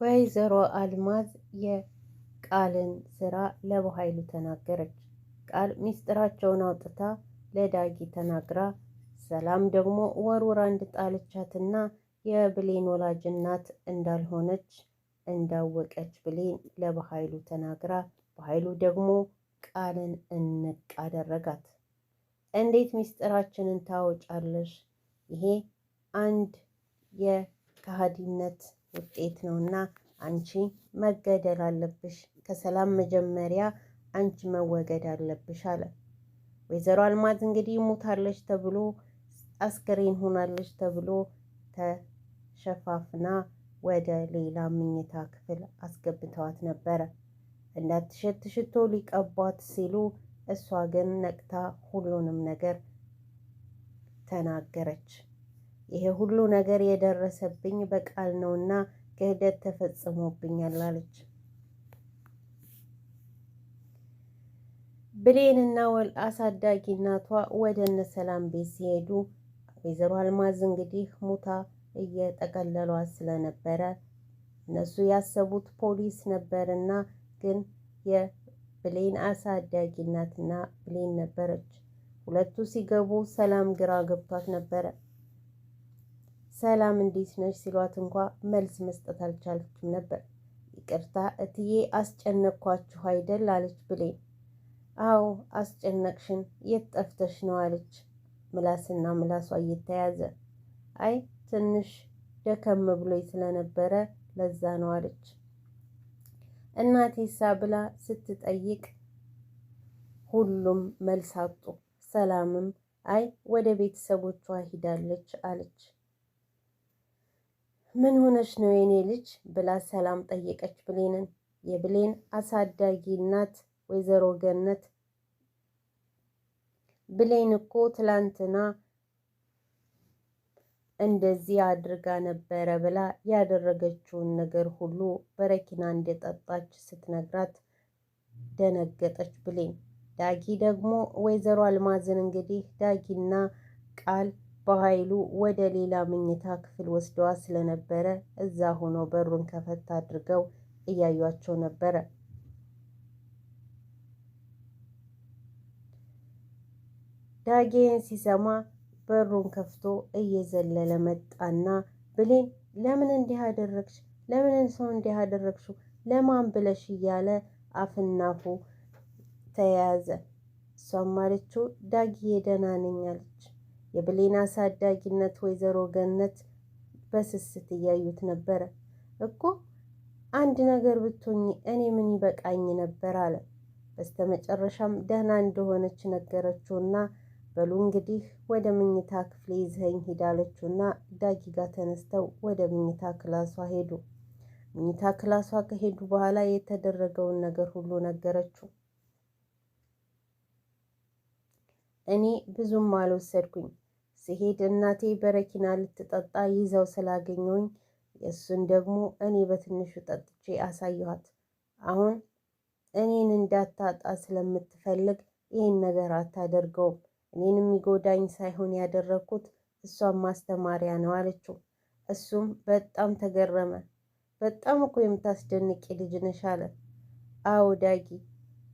ወይዘሮ አልማዝ የቃልን ስራ ለበኃይሉ ተናገረች። ቃል ሚስጥራቸውን አውጥታ ለዳጊ ተናግራ ሰላም ደግሞ ወርውራ እንድጣለቻትና የብሌን ወላጅ እናት እንዳልሆነች እንዳወቀች ብሌን ለበኃይሉ ተናግራ በኃይሉ ደግሞ ቃልን እንቅ አደረጋት። እንዴት ሚስጥራችንን ታወጫለሽ? ይሄ አንድ የከሃዲነት ውጤት ነውና አንቺ መገደል አለብሽ። ከሰላም መጀመሪያ አንቺ መወገድ አለብሽ አለ። ወይዘሮ አልማዝ እንግዲህ ሞታለች ተብሎ አስከሬን ሆናለች ተብሎ ተሸፋፍና ወደ ሌላ መኝታ ክፍል አስገብተዋት ነበረ። እንዳትሸት ሽቶ ሊቀቧት ሲሉ እሷ ግን ነቅታ ሁሉንም ነገር ተናገረች። ይሄ ሁሉ ነገር የደረሰብኝ በቃል ነውና ክህደት ተፈጽሞብኛል አለች። ብሌንና አሳዳጊ እናቷ ወደ እነ ሰላም ቤት ሲሄዱ ወይዘሮ አልማዝ እንግዲህ ሙታ እየጠቀለሏት ስለነበረ እነሱ ያሰቡት ፖሊስ ነበርና ግን የብሌን አሳዳጊ እናትና ብሌን ነበረች። ሁለቱ ሲገቡ ሰላም ግራ ገብቷት ነበረ። ሰላም እንዴት ነች ሲሏት እንኳ መልስ መስጠት አልቻለችም ነበር። ይቅርታ እትዬ አስጨነቅኳችሁ አይደል አለች ብሌን። አዎ አስጨነቅሽን፣ የት ጠፍተሽ ነው አለች ምላስና ምላሷ እየተያዘ። አይ ትንሽ ደከም ብሎኝ ስለነበረ ለዛ ነው አለች። እናቴሳ ብላ ስትጠይቅ ሁሉም መልስ አጡ። ሰላምም አይ ወደ ቤተሰቦቿ ሂዳለች አለች። ምን ሆነች ነው የኔ ልጅ ብላ ሰላም ጠየቀች ብሌንን። የብሌን አሳዳጊ እናት ወይዘሮ ገነት ብሌን እኮ ትላንትና እንደዚህ አድርጋ ነበረ ብላ ያደረገችውን ነገር ሁሉ በረኪና እንደጠጣች ስትነግራት ደነገጠች ብሌን። ዳጊ ደግሞ ወይዘሮ አልማዝን እንግዲህ ዳጊና ቃል በኃይሉ ወደ ሌላ መኝታ ክፍል ወስደዋ ስለነበረ እዛ ሆነው በሩን ከፈት አድርገው እያዩቸው ነበረ። ዳጊን ሲሰማ በሩን ከፍቶ እየዘለለ መጣና ብሌን ለምን እንዲህ አደረግሽ? ለምን ሰው እንዲህ አደረግሽው? ለማን ብለሽ እያለ አፍናፉ ተያያዘ። እሷም አለችው ዳጊዬ ደህና ነኝ አለች። የብሌን አሳዳጊነት ወይዘሮ ገነት በስስት እያዩት ነበረ። እኮ አንድ ነገር ብትሆኚ እኔ ምን ይበቃኝ ነበር አለ። በስተመጨረሻም ደህና እንደሆነች ነገረችውና በሉ እንግዲህ ወደ መኝታ ክፍል ይዘኸኝ ሄዳለችውና ዳጊ ጋር ተነስተው ወደ መኝታ ክላሷ ሄዱ። መኝታ ክላሷ ከሄዱ በኋላ የተደረገውን ነገር ሁሉ ነገረችው። እኔ ብዙም አልወሰድኩኝ ሲሄድ እናቴ በረኪና ልትጠጣ ይዘው ስላገኘውኝ የእሱን ደግሞ እኔ በትንሹ ጠጥቼ አሳየኋት። አሁን እኔን እንዳታጣ ስለምትፈልግ ይህን ነገር አታደርገውም። እኔን የሚጎዳኝ ሳይሆን ያደረግኩት እሷን ማስተማሪያ ነው አለችው። እሱም በጣም ተገረመ። በጣም እኮ የምታስደንቂ ልጅ ነሽ አለ። አዎ ዳጊ፣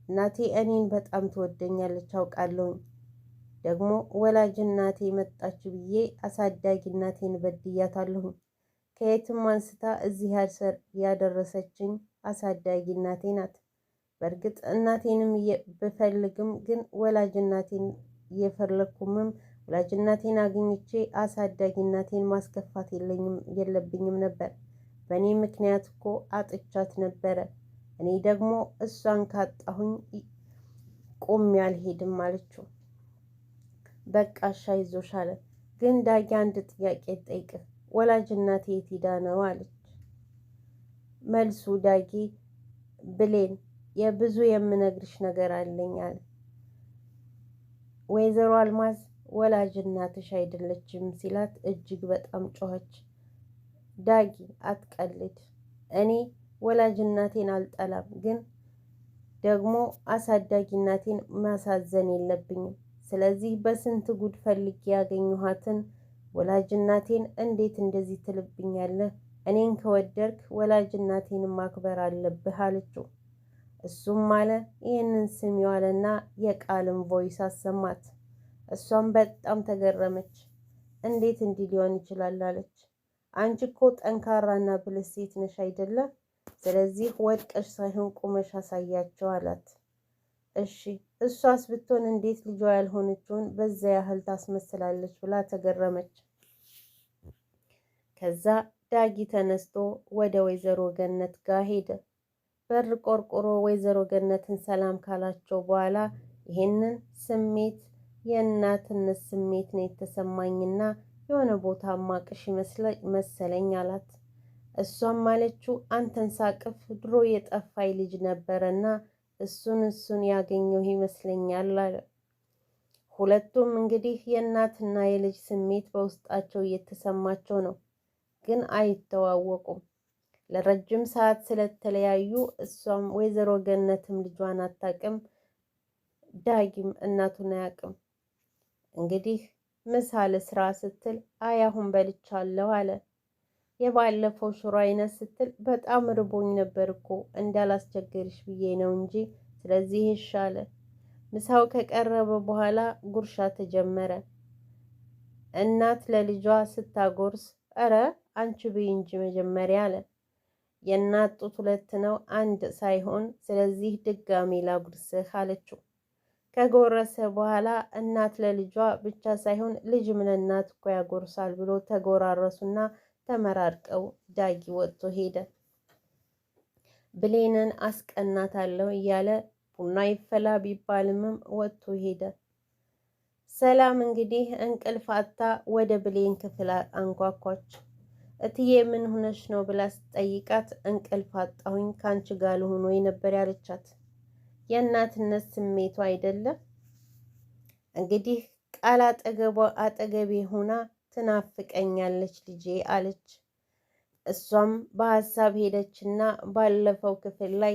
እናቴ እኔን በጣም ትወደኛለች አውቃለሁኝ። ደግሞ ወላጅ እናቴ መጣች ብዬ አሳዳጊ እናቴን በድያታለሁኝ። ከየትም አንስታ እዚህ ያደረሰችኝ አሳዳጊ እናቴ ናት። በእርግጥ እናቴንም ብፈልግም ግን ወላጅ እናቴን እየፈለግኩምም ወላጅ እናቴን አግኝቼ አሳዳጊ እናቴን ማስከፋት የለብኝም ነበር። በእኔ ምክንያት እኮ አጥቻት ነበረ። እኔ ደግሞ እሷን ካጣሁኝ ቆሜ አልሄድም አለችው። በቃ እሺ አይዞሽ አለ። ግን ዳጊ አንድ ጥያቄ ጠይቅህ፣ ወላጅ እናቴ የት ሄዳ ነው አለች። መልሱ ዳጊ ብሌን የብዙ የምነግርሽ ነገር አለኝ አለ። ወይዘሮ አልማዝ ወላጅ እናትሽ አይደለችም ሲላት እጅግ በጣም ጮኸች። ዳጊ አትቀልድ፣ እኔ ወላጅ እናቴን አልጠላም፣ ግን ደግሞ አሳዳጊ እናቴን ማሳዘን የለብኝም። ስለዚህ በስንት ጉድ ፈልጌ ያገኘኋትን ወላጅ እናቴን እንዴት እንደዚህ ትልብኛለህ? እኔን ከወደድክ ወላጅ እናቴንም ማክበር አለብህ አለችው። እሱም አለ ይህንን ስሚው አለና የቃልን ቮይስ አሰማት። እሷም በጣም ተገረመች። እንዴት እንዲህ ሊሆን ይችላል አለች። አንቺ እኮ ጠንካራና ብልህ ሴት ነሽ አይደለም? ስለዚህ ወድቀሽ ሳይሆን ቁመሽ አሳያቸው አላት። እሺ እሷስ ብትሆን እንዴት ልጇ ያልሆነችውን በዛ ያህል ታስመስላለች ብላ ተገረመች። ከዛ ዳጊ ተነስቶ ወደ ወይዘሮ ገነት ጋር ሄደ። በር ቆርቆሮ ወይዘሮ ገነትን ሰላም ካላቸው በኋላ ይሄንን ስሜት የእናትነት ስሜት ነው የተሰማኝና የሆነ ቦታ ማቅሽ መሰለኝ አላት። እሷም አለችው አንተን ሳቅፍ ድሮ የጠፋይ ልጅ ነበረና እሱን ያገኘው ይመስለኛል አለ። ሁለቱም እንግዲህ የእናትና የልጅ ስሜት በውስጣቸው እየተሰማቸው ነው፣ ግን አይተዋወቁም። ለረጅም ሰዓት ስለተለያዩ እሷም ወይዘሮ ገነትም ልጇን አታቅም፣ ዳጊም እናቱን አያቅም። እንግዲህ ምሳ ልስራ ስትል አይ አሁን በልቻለሁ አለ። የባለፈው ሽሮ አይነት ስትል በጣም ርቦኝ ነበር እኮ እንዳላስቸግርሽ ብዬ ነው እንጂ ስለዚህ ይሻለ። ምሳው ከቀረበ በኋላ ጉርሻ ተጀመረ። እናት ለልጇ ስታጎርስ እረ አንቺ ብይ እንጂ መጀመሪያ አለ። የእናት ጡት ሁለት ነው አንድ ሳይሆን፣ ስለዚህ ድጋሚ ላጉርስህ አለችው። ከጎረሰ በኋላ እናት ለልጇ ብቻ ሳይሆን ልጅም ለእናት እኮ ያጎርሳል ብሎ ተጎራረሱና ተመራርቀው ዳጊ ወጥቶ ሄደ። ብሌንን አስቀናታለሁ እያለ ቡና ይፈላ ቢባልምም ወጥቶ ሄደ። ሰላም እንግዲህ እንቅልፍ አጥታ ወደ ብሌን ክፍል አንኳኳች። እትዬ ምን ሆነሽ ነው ብላ ስትጠይቃት እንቅልፍ አጣሁኝ ካንቺ ጋር ልሆን ወይ ነበር ያለቻት። የእናትነት ስሜቷ አይደለም እንግዲህ ቃል አጠገቤ ሆና ትናፍቀኛለች ልጄ አለች። እሷም በሀሳብ ሄደችና ባለፈው ክፍል ላይ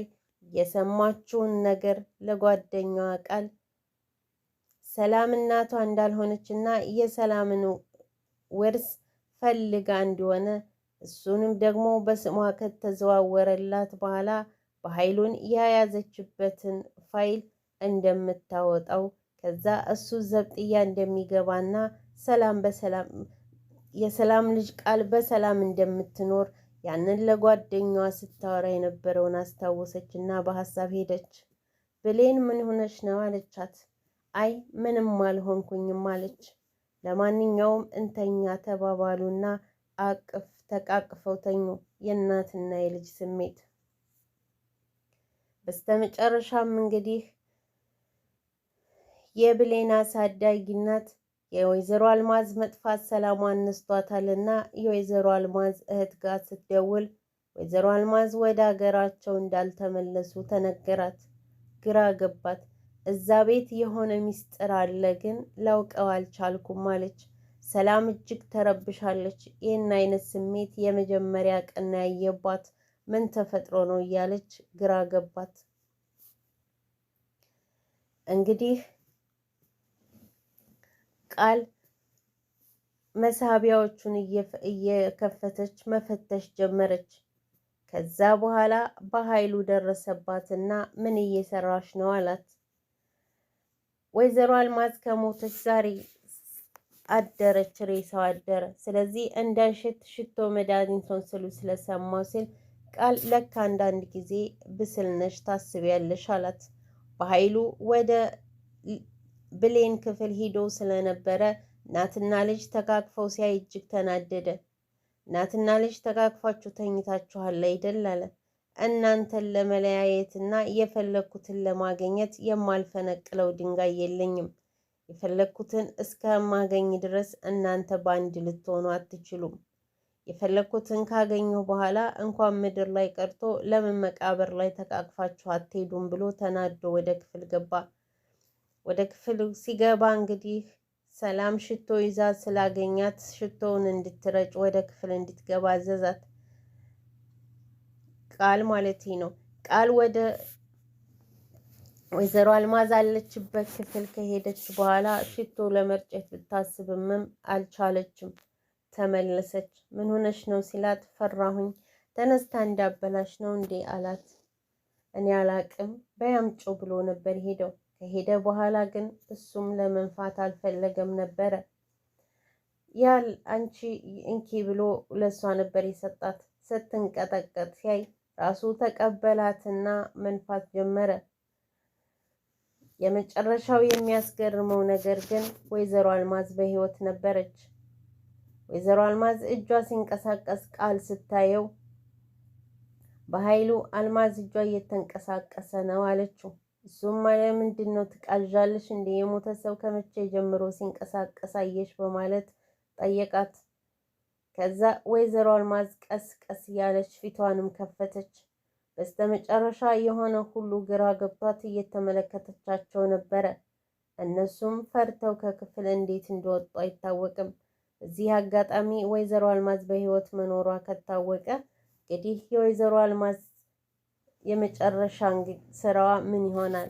የሰማችውን ነገር ለጓደኛዋ ቃል ሰላም እናቷ እንዳልሆነችና የሰላምን ውርስ ፈልጋ እንደሆነ እሱንም ደግሞ በስሟ ከተዘዋወረላት በኋላ በኃይሉን የያዘችበትን ፋይል እንደምታወጣው ከዛ እሱ ዘብጥያ እንደሚገባና ሰላም በሰላም የሰላም ልጅ ቃል በሰላም እንደምትኖር ያንን ለጓደኛዋ ስታወራ የነበረውን አስታወሰችና በሀሳብ ሄደች። ብሌን ምን ሆነች ነው አለቻት። አይ ምንም አልሆንኩኝም አለች። ለማንኛውም እንተኛ ተባባሉና ተቃቅፈው ተኙ። የእናትና የልጅ ስሜት። በስተመጨረሻም እንግዲህ የብሌን አሳዳጊ እናት የወይዘሮ አልማዝ መጥፋት ሰላሟን ነስቷታልና የወይዘሮ አልማዝ እህት ጋር ስትደውል ወይዘሮ አልማዝ ወደ ሀገራቸው እንዳልተመለሱ ተነገራት። ግራ ገባት። እዛ ቤት የሆነ ሚስጥር አለ፣ ግን ላውቀው አልቻልኩም አለች። ሰላም እጅግ ተረብሻለች። ይህን አይነት ስሜት የመጀመሪያ ቀን ያየባት ምን ተፈጥሮ ነው እያለች ግራ ገባት። እንግዲህ ቃል መሳቢያዎቹን እየከፈተች መፈተሽ ጀመረች። ከዛ በኋላ በኃይሉ ደረሰባትና ምን እየሰራሽ ነው አላት። ወይዘሮ አልማዝ ከሞተች ዛሬ አደረች፣ ሬሳው አደረ። ስለዚህ እንዳይሸት ሽቶ መድኃኒቱን ስሉ ስለሰማው ሲል ቃል ለካ አንዳንድ ጊዜ ብስል ነሽ ታስቢያለሽ አላት። በኃይሉ ወደ ብሌን ክፍል ሂዶ ስለነበረ እናትና ልጅ ተቃቅፈው ሲያይ እጅግ ተናደደ። እናትና ልጅ ተቃቅፋችሁ ተኝታችኋል አይደል አለ። እናንተን ለመለያየትና የፈለግኩትን ለማግኘት የማልፈነቅለው ድንጋይ የለኝም። የፈለግኩትን እስከማገኝ ድረስ እናንተ በአንድ ልትሆኑ አትችሉም። የፈለግኩትን ካገኘሁ በኋላ እንኳን ምድር ላይ ቀርቶ ለምን መቃብር ላይ ተቃቅፋችሁ አትሄዱም ብሎ ተናዶ ወደ ክፍል ገባ። ወደ ክፍል ሲገባ እንግዲህ ሰላም ሽቶ ይዛ ስላገኛት ሽቶውን እንድትረጭ ወደ ክፍል እንድትገባ አዘዛት። ቃል ማለት ነው። ቃል ወደ ወይዘሮ አልማዝ አለችበት ክፍል ከሄደች በኋላ ሽቶ ለመርጨት ብታስብምም አልቻለችም። ተመለሰች። ምን ሆነሽ ነው ሲላት ፈራሁኝ፣ ተነስታ እንዳበላሽ ነው እንዴ አላት። እኔ አላቅም በያምጮ ብሎ ነበር ሄደው። ከሄደ በኋላ ግን እሱም ለመንፋት አልፈለገም ነበረ። ያል አንቺ እንኪ ብሎ ለሷ ነበር የሰጣት። ስትንቀጠቀጥ ሲያይ ራሱ ተቀበላትና መንፋት ጀመረ። የመጨረሻው የሚያስገርመው ነገር ግን ወይዘሮ አልማዝ በህይወት ነበረች። ወይዘሮ አልማዝ እጇ ሲንቀሳቀስ ቃል ስታየው በኃይሉ አልማዝ እጇ እየተንቀሳቀሰ ነው አለችው። እሱም ምንድን ነው ትቃዣለሽ እንዴ? የሞተ ሰው ከመቼ ጀምሮ ሲንቀሳቀስ አየሽ? በማለት ጠየቃት። ከዛ ወይዘሮ አልማዝ ቀስ ቀስ እያለች ፊቷንም ከፈተች። በስተመጨረሻ የሆነ ሁሉ ግራ ገብቷት እየተመለከተቻቸው ነበረ። እነሱም ፈርተው ከክፍል እንዴት እንደወጡ አይታወቅም። እዚህ አጋጣሚ ወይዘሮ አልማዝ በህይወት መኖሯ ከታወቀ እንግዲህ የወይዘሮ አልማዝ የመጨረሻ ስራዋ ምን ይሆናል?